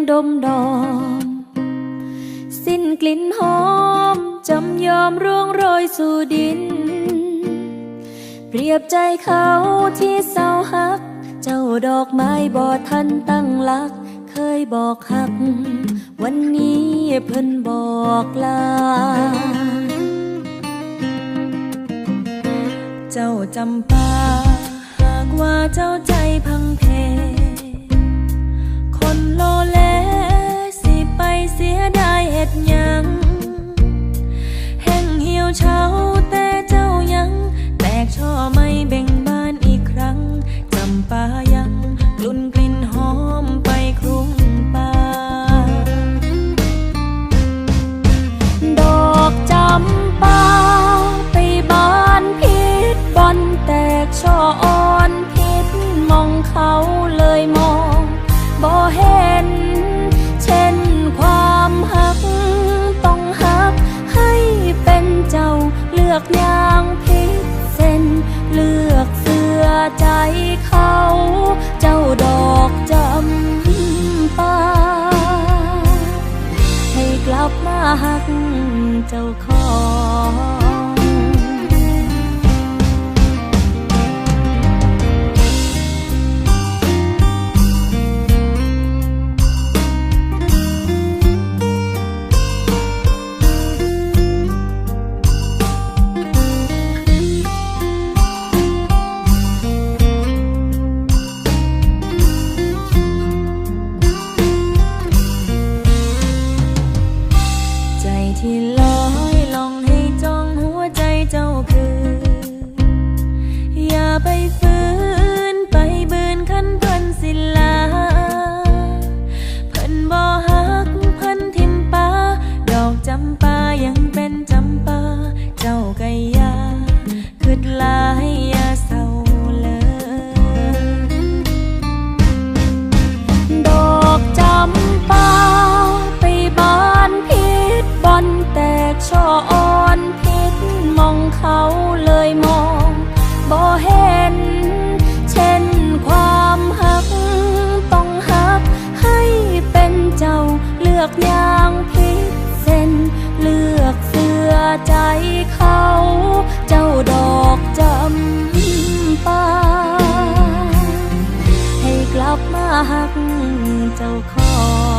ดมดอมสิ้นกลิ่นหอมจำยอมร่วงโรยสู่ดินเปรียบใจเขาที่เศร้าฮักเจ้าดอกไม้บ่ทันตั้งหลักเคยบอกฮักวันนี้เพิ่นบอกลาเจ้าจำปาหากว่าเจ้าใจพังเพคนโลเลสิไปเสียดายเฮ็ดหยังแห้งเหี่ยวเฉาแต่เจ้ายังแตกช่อไม่เบ่งบานอีกครั้งจำปายังกลุ่นกลิ่นหอมไปคลุ้งป่าดอกจำปาไปบานพิษบอนแตกช่ออ่อนพิษมองเขาเลยมองบ่เห็นเช่นความหักต้องหักให้เป็นเจ้าเลือกอย่างพิษเส้นเลือกเสื้อใจเขาเจ้าดอกจำปาให้กลับมาหักเจ้าของที่ลอยลองให้จ้องหัวใจเจ้าคืออย่าไปฝืนไปบืนคันเพิ่นสิลาเพิ่นบ่ฮักเพิ่นทิมปาดอกจำปายังเป็นจำปาเจ้าก็อย่าคิดหลายอย่าเศร้าเลยดอกจำปาไปบานพิษบอนแตกช่ออ่อนพิษมองเขาเลยมองบ่เห็นเช่นความหักต้องหักให้เป็นเจ้าเลือกอย่างพิษเส้นเลือกเสื้อใจเขาเจ้าดอกจำปาให้กลับมาหักเจ้าของ